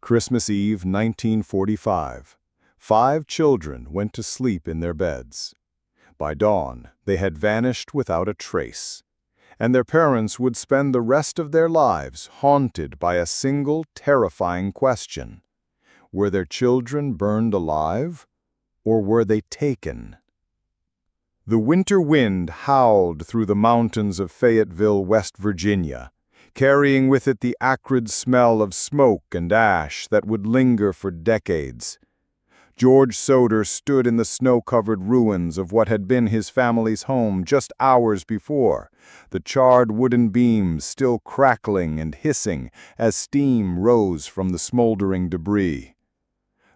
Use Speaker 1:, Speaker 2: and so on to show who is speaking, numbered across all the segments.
Speaker 1: Christmas Eve, 1945. 5 children went to sleep in their beds. By dawn, they had vanished without a trace, and their parents would spend the rest of their lives haunted by a single terrifying question. Were their children burned alive, or were they taken? The winter wind howled through the mountains of Fayetteville, West Virginia, carrying with it the acrid smell of smoke and ash that would linger for decades. George Sodder stood in the snow-covered ruins of what had been his family's home just hours before, the charred wooden beams still crackling and hissing as steam rose from the smoldering debris.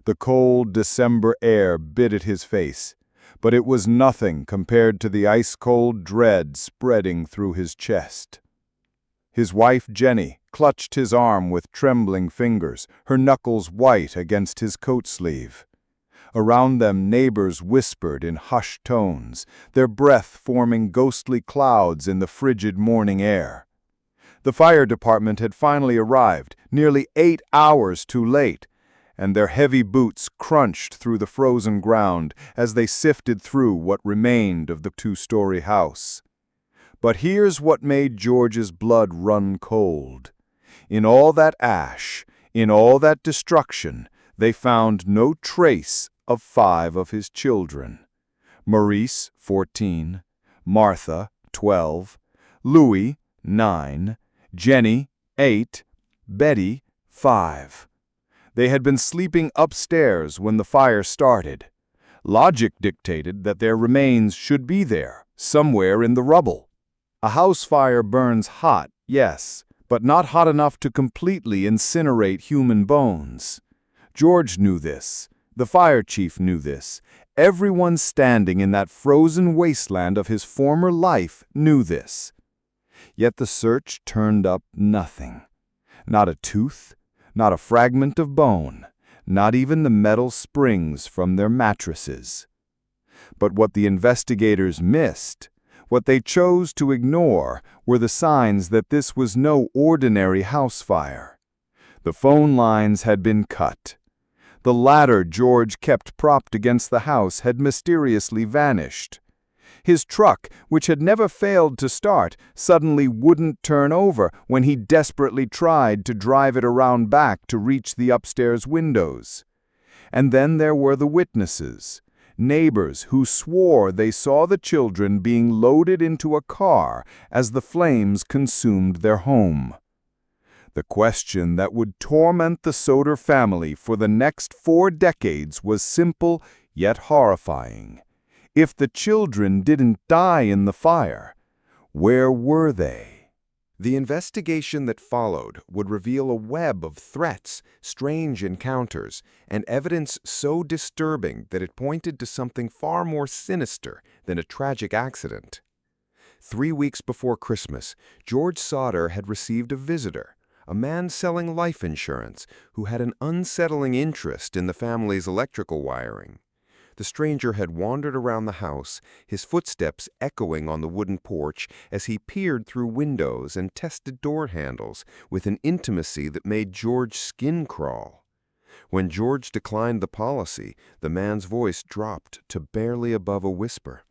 Speaker 1: The cold December air bit at his face, but it was nothing compared to the ice-cold dread spreading through his chest. His wife, Jennie, clutched his arm with trembling fingers, her knuckles white against his coat sleeve. Around them, neighbors whispered in hushed tones, their breath forming ghostly clouds in the frigid morning air. The fire department had finally arrived, nearly 8 hours too late, and their heavy boots crunched through the frozen ground as they sifted through what remained of the 2-story house. But here's what made George's blood run cold. In all that ash, in all that destruction, they found no trace of 5 of his children. Maurice, 14, Martha, 12, Louis, 9, Jennie, 8, Betty, 5. They had been sleeping upstairs when the fire started. Logic dictated that their remains should be there, somewhere in the rubble. A house fire burns hot, yes, but not hot enough to completely incinerate human bones. George knew this. The fire chief knew this. Everyone standing in that frozen wasteland of his former life knew this. Yet the search turned up nothing. Not a tooth, not a fragment of bone, not even the metal springs from their mattresses. But what the investigators missed, what they chose to ignore, were the signs that this was no ordinary house fire. The phone lines had been cut. The ladder George kept propped against the house had mysteriously vanished. His truck, which had never failed to start, suddenly wouldn't turn over when he desperately tried to drive it around back to reach the upstairs windows. And then there were the witnesses. Neighbors who swore they saw the children being loaded into a car as the flames consumed their home. The question that would torment the Sodder family for the next 4 decades was simple yet horrifying. If the children didn't die in the fire, where were they?
Speaker 2: The investigation that followed would reveal a web of threats, strange encounters, and evidence so disturbing that it pointed to something far more sinister than a tragic accident. 3 weeks before Christmas, George Sodder had received a visitor, a man selling life insurance who had an unsettling interest in the family's electrical wiring. The stranger had wandered around the house, his footsteps echoing on the wooden porch as he peered through windows and tested door handles with an intimacy that made George's skin crawl. When George declined the policy, the man's voice dropped to barely above a whisper.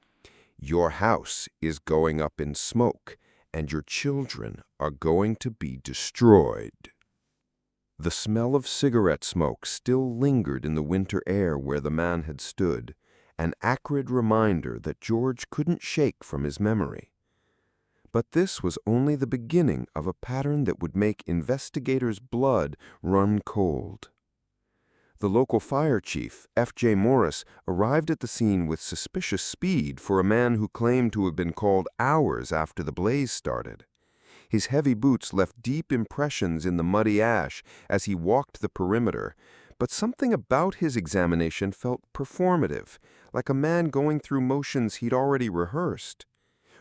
Speaker 2: "Your house is going up in smoke, and your children are going to be destroyed." The smell of cigarette smoke still lingered in the winter air where the man had stood, an acrid reminder that George couldn't shake from his memory. But this was only the beginning of a pattern that would make investigators' blood run cold. The local fire chief, F.J. Morris, arrived at the scene with suspicious speed for a man who claimed to have been called hours after the blaze started. His heavy boots left deep impressions in the muddy ash as he walked the perimeter, but something about his examination felt performative, like a man going through motions he'd already rehearsed.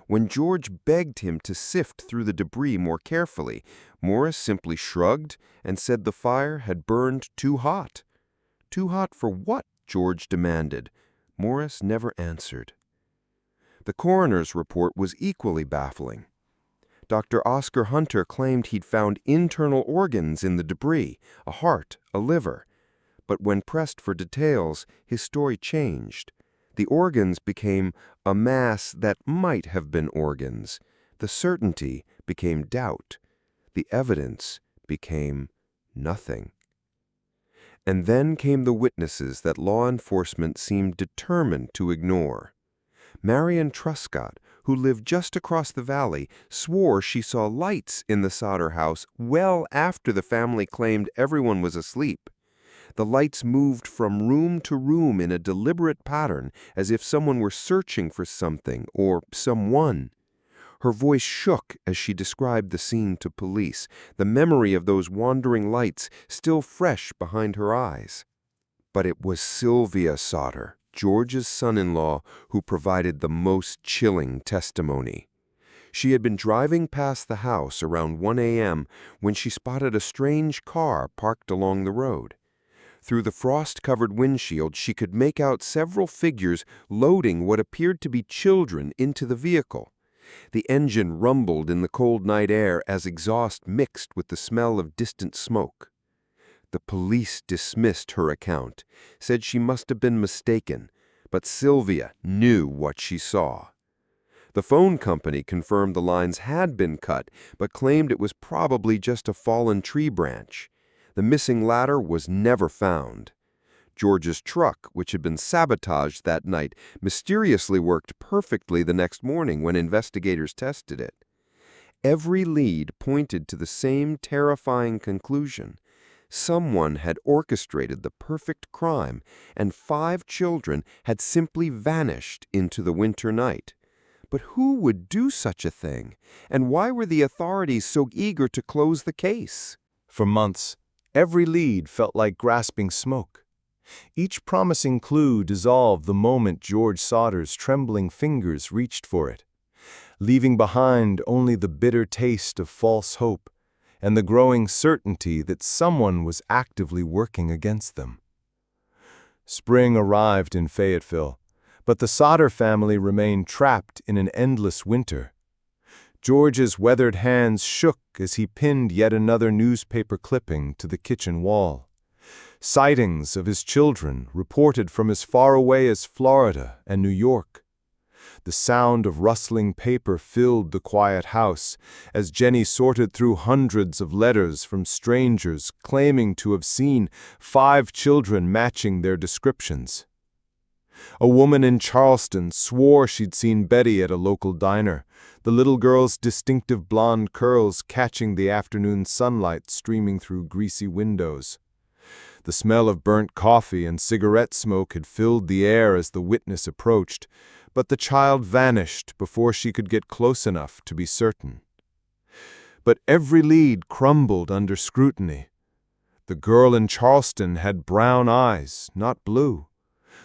Speaker 2: When George begged him to sift through the debris more carefully, Morris simply shrugged and said the fire had burned too hot. Too hot for what? George demanded. Morris never answered. The coroner's report was equally baffling. Dr. Oscar Hunter claimed he'd found internal organs in the debris, a heart, a liver. But when pressed for details, his story changed. The organs became a mass that might have been organs. The certainty became doubt. The evidence became nothing. And then came the witnesses that law enforcement seemed determined to ignore. Marion Truscott, who lived just across the valley, swore she saw lights in the Sodder house well after the family claimed everyone was asleep. The lights moved from room to room in a deliberate pattern, as if someone were searching for something or someone. Her voice shook as she described the scene to police, the memory of those wandering lights still fresh behind her eyes. But it was Sylvia Sodder, George's son-in-law, who provided the most chilling testimony. She had been driving past the house around 1 a.m. when she spotted a strange car parked along the road. Through the frost-covered windshield, she could make out several figures loading what appeared to be children into the vehicle. The engine rumbled in the cold night air as exhaust mixed with the smell of distant smoke. The police dismissed her account, said she must have been mistaken, but Sylvia knew what she saw. The phone company confirmed the lines had been cut, but claimed it was probably just a fallen tree branch. The missing ladder was never found. George's truck, which had been sabotaged that night, mysteriously worked perfectly the next morning when investigators tested it. Every lead pointed to the same terrifying conclusion. Someone had orchestrated the perfect crime, and 5 children had simply vanished into the winter night. But who would do such a thing? And why were the authorities so eager to close the case?
Speaker 1: For months, every lead felt like grasping smoke. Each promising clue dissolved the moment George Sodder's trembling fingers reached for it, leaving behind only the bitter taste of false hope and the growing certainty that someone was actively working against them. Spring arrived in Fayetteville, but the Sodder family remained trapped in an endless winter. George's weathered hands shook as he pinned yet another newspaper clipping to the kitchen wall. Sightings of his children reported from as far away as Florida and New York. The sound of rustling paper filled the quiet house as Jennie sorted through hundreds of letters from strangers claiming to have seen 5 children matching their descriptions. A woman in Charleston swore she'd seen Betty at a local diner, the little girl's distinctive blonde curls catching the afternoon sunlight streaming through greasy windows. The smell of burnt coffee and cigarette smoke had filled the air as the witness approached, but the child vanished before she could get close enough to be certain. But every lead crumbled under scrutiny. The girl in Charleston had brown eyes, not blue.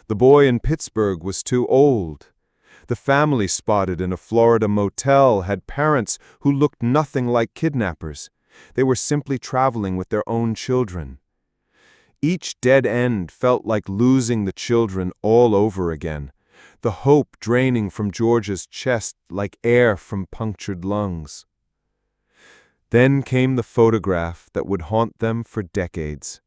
Speaker 1: The boy in Pittsburgh was too old. The family spotted in a Florida motel had parents who looked nothing like kidnappers. They were simply traveling with their own children. Each dead end felt like losing the children all over again, the hope draining from George's chest like air from punctured lungs. Then came the photograph that would haunt them for decades.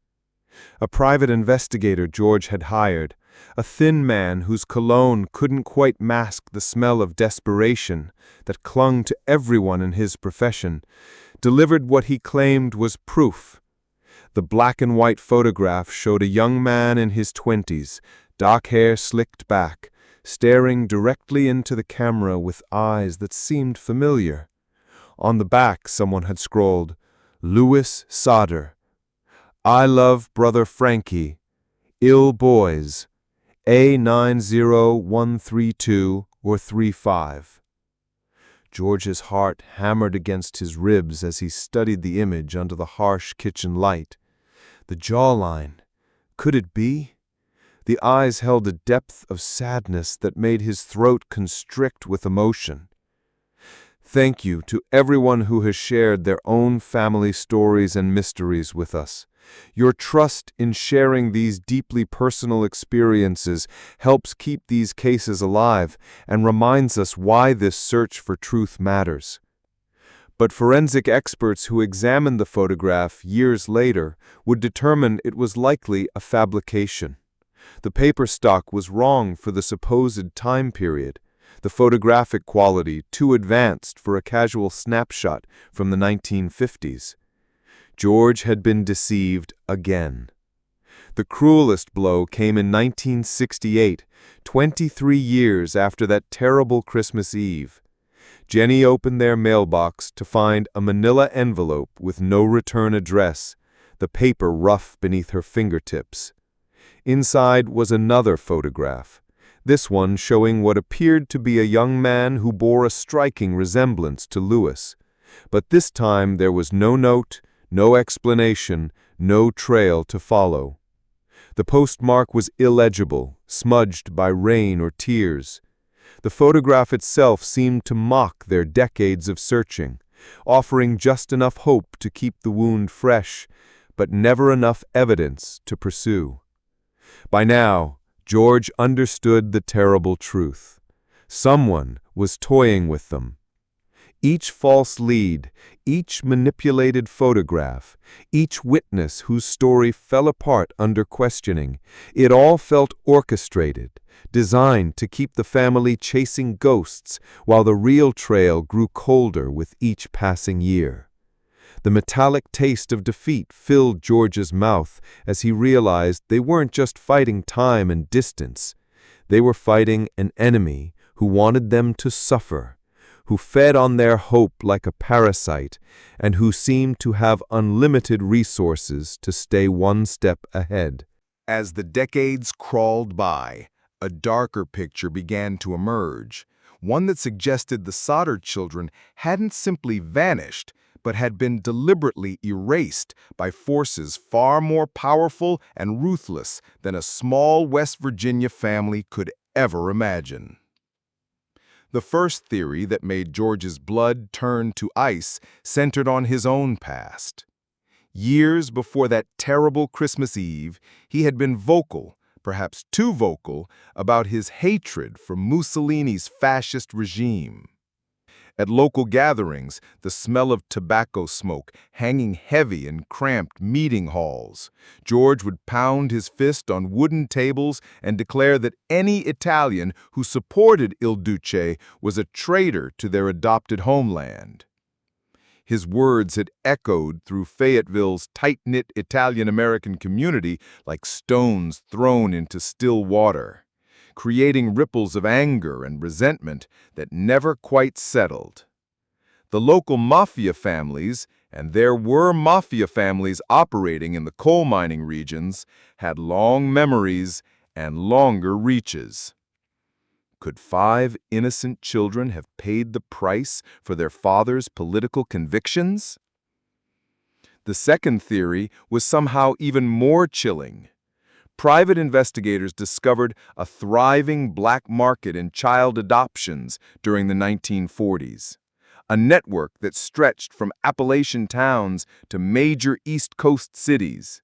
Speaker 1: A private investigator George had hired, a thin man whose cologne couldn't quite mask the smell of desperation that clung to everyone in his profession, delivered what he claimed was proof. The black-and-white photograph showed a young man in his 20s, dark hair slicked back, staring directly into the camera with eyes that seemed familiar. On the back, someone had scrawled, "Louis Sodder. I love brother Frankie. Ill boys. A90132 or 35. George's heart hammered against his ribs as he studied the image under the harsh kitchen light. The jawline. Could it be? The eyes held a depth of sadness that made his throat constrict with emotion. Thank you to everyone who has shared their own family stories and mysteries with us. Your trust in sharing these deeply personal experiences helps keep these cases alive and reminds us why this search for truth matters.
Speaker 2: But forensic experts who examined the photograph years later would determine it was likely a fabrication. The paper stock was wrong for the supposed time period, the photographic quality too advanced for a casual snapshot from the 1950s. George had been deceived again. The cruelest blow came in 1968, 23 years after that terrible Christmas Eve. Jennie opened their mailbox to find a manila envelope with no return address, the paper rough beneath her fingertips. Inside was another photograph, this one showing what appeared to be a young man who bore a striking resemblance to Lewis. But this time there was no note, no explanation, no trail to follow. The postmark was illegible, smudged by rain or tears. The photograph itself seemed to mock their decades of searching, offering just enough hope to keep the wound fresh, but never enough evidence to pursue. By now, George understood the terrible truth. Someone was toying with them. Each false lead, each manipulated photograph, each witness whose story fell apart under questioning, it all felt orchestrated, designed to keep the family chasing ghosts while the real trail grew colder with each passing year. The metallic taste of defeat filled George's mouth as he realized they weren't just fighting time and distance. They were fighting an enemy who wanted them to suffer, who fed on their hope like a parasite, and who seemed to have unlimited resources to stay one step ahead.
Speaker 1: As the decades crawled by, a darker picture began to emerge, one that suggested the Sodder children hadn't simply vanished, but had been deliberately erased by forces far more powerful and ruthless than a small West Virginia family could ever imagine. The first theory that made George's blood turn to ice centered on his own past. Years before that terrible Christmas Eve, he had been vocal, perhaps too vocal, about his hatred for Mussolini's fascist regime. At local gatherings, the smell of tobacco smoke hanging heavy in cramped meeting halls, George would pound his fist on wooden tables and declare that any Italian who supported Il Duce was a traitor to their adopted homeland. His words had echoed through Fayetteville's tight-knit Italian-American community like stones thrown into still water, creating ripples of anger and resentment that never quite settled. The local Mafia families, and there were Mafia families operating in the coal mining regions, had long memories and longer reaches. Could 5 innocent children have paid the price for their father's political convictions? The second theory was somehow even more chilling. Private investigators discovered a thriving black market in child adoptions during the 1940s, a network that stretched from Appalachian towns to major East Coast cities.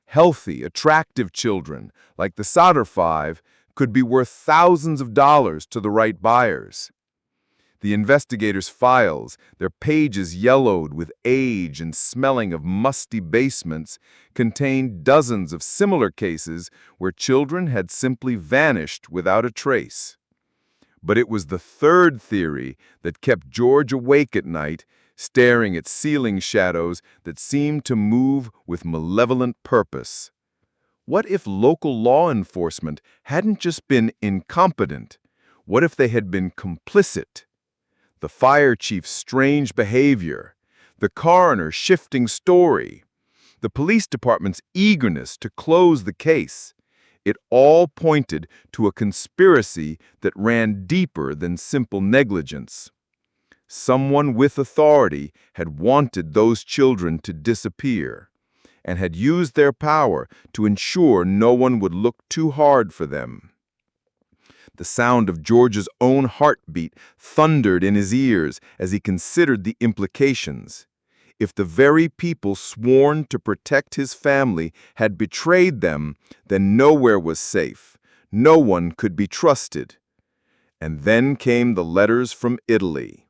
Speaker 1: Healthy, attractive children, like the Sodder 5, could be worth thousands of dollars to the right buyers. The investigators' files, their pages yellowed with age and smelling of musty basements, contained dozens of similar cases where children had simply vanished without a trace. But it was the third theory that kept George awake at night, staring at ceiling shadows that seemed to move with malevolent purpose. What if local law enforcement hadn't just been incompetent? What if they had been complicit? The fire chief's strange behavior, the coroner's shifting story, the police department's eagerness to close the case. It all pointed to a conspiracy that ran deeper than simple negligence. Someone with authority had wanted those children to disappear and had used their power to ensure no one would look too hard for them. The sound of George's own heartbeat thundered in his ears as he considered the implications. If the very people sworn to protect his family had betrayed them, then nowhere was safe. No one could be trusted. And then came the letters from Italy.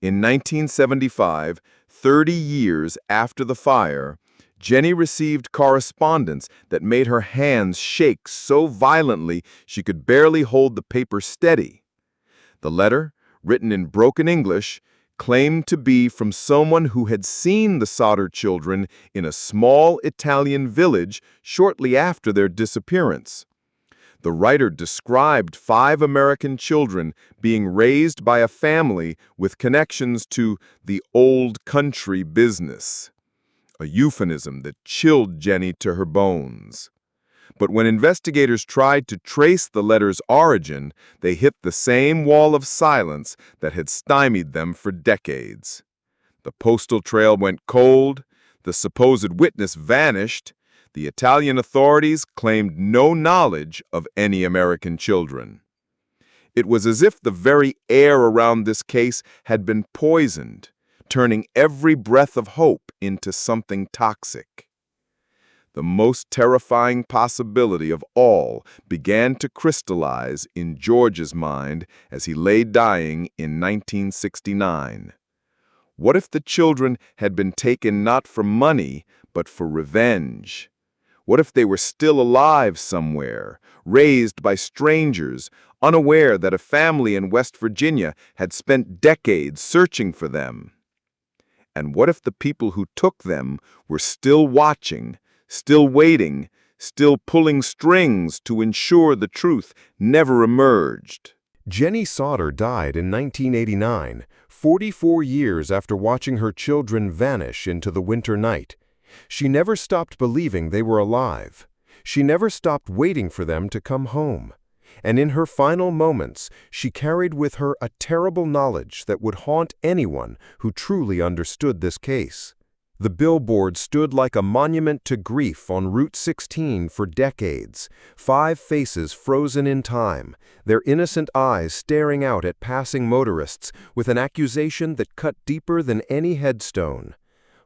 Speaker 3: In 1975, 30 years after the fire, Jennie received correspondence that made her hands shake so violently she could barely hold the paper steady. The letter, written in broken English, claimed to be from someone who had seen the Sodder children in a small Italian village shortly after their disappearance. The writer described 5 American children being raised by a family with connections to the old country business, a euphemism that chilled Jennie to her bones. But when investigators tried to trace the letter's origin, they hit the same wall of silence that had stymied them for decades. The postal trail went cold, the supposed witness vanished, the Italian authorities claimed no knowledge of any American children. It was as if the very air around this case had been poisoned, turning every breath of hope into something toxic. The most terrifying possibility of all began to crystallize in George's mind as he lay dying in 1969. What if the children had been taken not for money, but for revenge? What if they were still alive somewhere, raised by strangers, unaware that a family in West Virginia had spent decades searching for them? And what if the people who took them were still watching, still waiting, still pulling strings to ensure the truth never emerged?
Speaker 2: Jennie Sodder died in 1989, 44 years after watching her children vanish into the winter night. She never stopped believing they were alive. She never stopped waiting for them to come home. And in her final moments, she carried with her a terrible knowledge that would haunt anyone who truly understood this case. The billboard stood like a monument to grief on Route 16 for decades, 5 faces frozen in time, their innocent eyes staring out at passing motorists with an accusation that cut deeper than any headstone.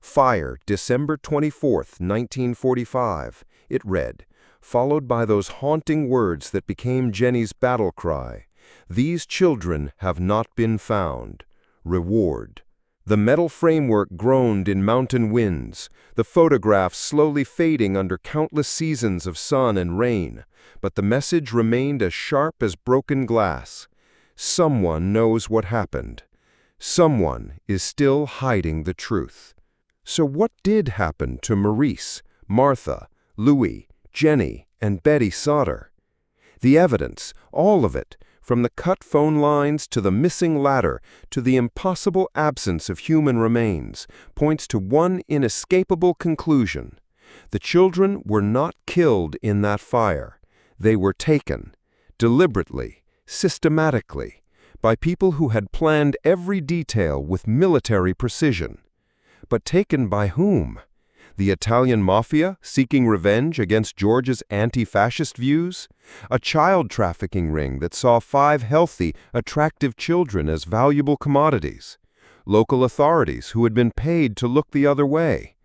Speaker 2: Fire, December 24, 1945, it read, followed by those haunting words that became Jennie's battle cry. These children have not been found. Reward. The metal framework groaned in mountain winds, the photographs slowly fading under countless seasons of sun and rain, but the message remained as sharp as broken glass. Someone knows what happened. Someone is still hiding the truth. So what did happen to Maurice, Martha, Louis, Jennie, and Betty Sodder? The evidence, all of it, from the cut phone lines to the missing ladder to the impossible absence of human remains, points to one inescapable conclusion. The children were not killed in that fire. They were taken, deliberately, systematically, by people who had planned every detail with military precision. But taken by whom? The Italian Mafia, seeking revenge against George's anti-fascist views? A child trafficking ring that saw 5 healthy, attractive children as valuable commodities? Local authorities who had been paid to look the other way?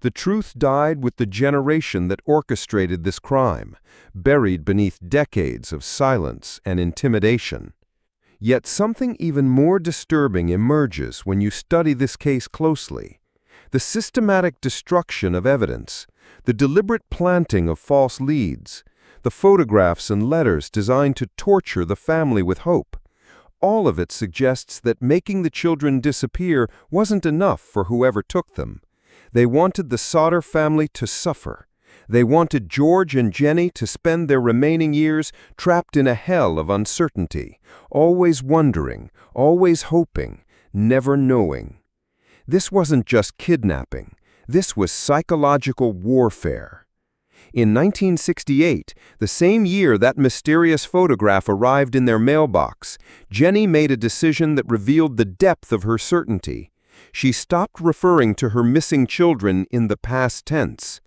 Speaker 2: The truth died with the generation that orchestrated this crime, buried beneath decades of silence and intimidation. Yet something even more disturbing emerges when you study this case closely. The systematic destruction of evidence, the deliberate planting of false leads, the photographs and letters designed to torture the family with hope. All of it suggests that making the children disappear wasn't enough for whoever took them. They wanted the Sodder family to suffer. They wanted George and Jennie to spend their remaining years trapped in a hell of uncertainty, always wondering, always hoping, never knowing. This wasn't just kidnapping. This was psychological warfare. In 1968, the same year that mysterious photograph arrived in their mailbox, Jennie made a decision that revealed the depth of her certainty. She stopped referring to her missing children in the past tense.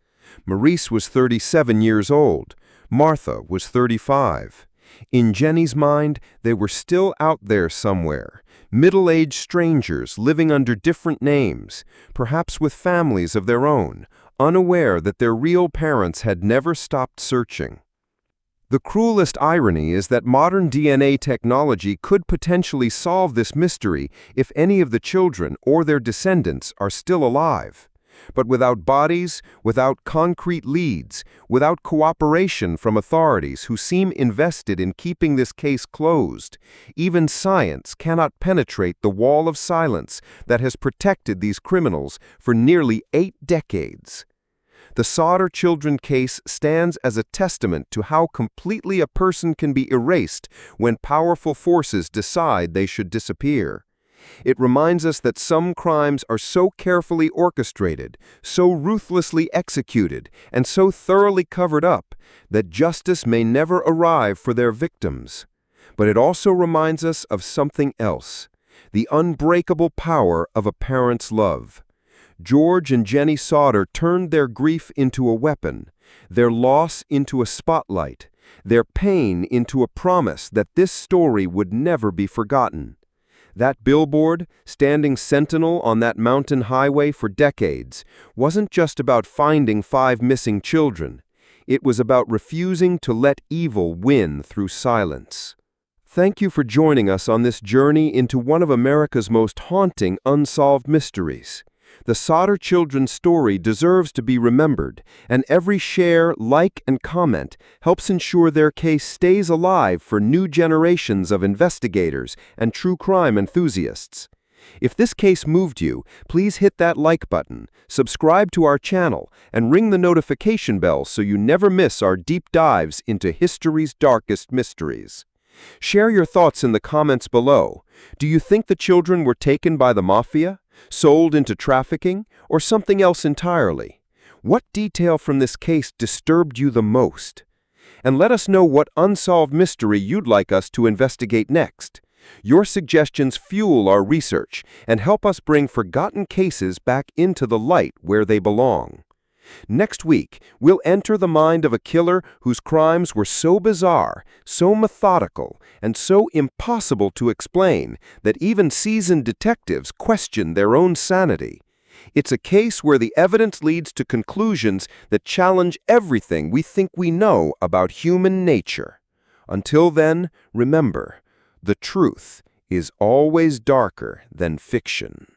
Speaker 2: Maurice was 37 years old. Martha was 35. In Jennie's mind, they were still out there somewhere, middle-aged strangers living under different names, perhaps with families of their own, unaware that their real parents had never stopped searching. The cruelest irony is that modern DNA technology could potentially solve this mystery if any of the children or their descendants are still alive. But without bodies, without concrete leads, without cooperation from authorities who seem invested in keeping this case closed, even science cannot penetrate the wall of silence that has protected these criminals for nearly 8 decades. The Sodder children case stands as a testament to how completely a person can be erased when powerful forces decide they should disappear. It reminds us that some crimes are so carefully orchestrated, so ruthlessly executed, and so thoroughly covered up that justice may never arrive for their victims. But it also reminds us of something else: the unbreakable power of a parent's love. George and Jennie Sodder turned their grief into a weapon, their loss into a spotlight, their pain into a promise that this story would never be forgotten. That billboard, standing sentinel on that mountain highway for decades, wasn't just about finding 5 missing children. It was about refusing to let evil win through silence. Thank you for joining us on this journey into one of America's most haunting unsolved mysteries. The Sodder children's story deserves to be remembered, and every share, like, and comment helps ensure their case stays alive for new generations of investigators and true crime enthusiasts. If this case moved you, please hit that like button, subscribe to our channel, and ring the notification bell so you never miss our deep dives into history's darkest mysteries. Share your thoughts in the comments below. Do you think the children were taken by the Mafia, sold into trafficking, or something else entirely? What detail from this case disturbed you the most? And let us know what unsolved mystery you'd like us to investigate next. Your suggestions fuel our research and help us bring forgotten cases back into the light where they belong. Next week, we'll enter the mind of a killer whose crimes were so bizarre, so methodical, and so impossible to explain that even seasoned detectives question their own sanity. It's a case where the evidence leads to conclusions that challenge everything we think we know about human nature. Until then, remember, the truth is always darker than fiction.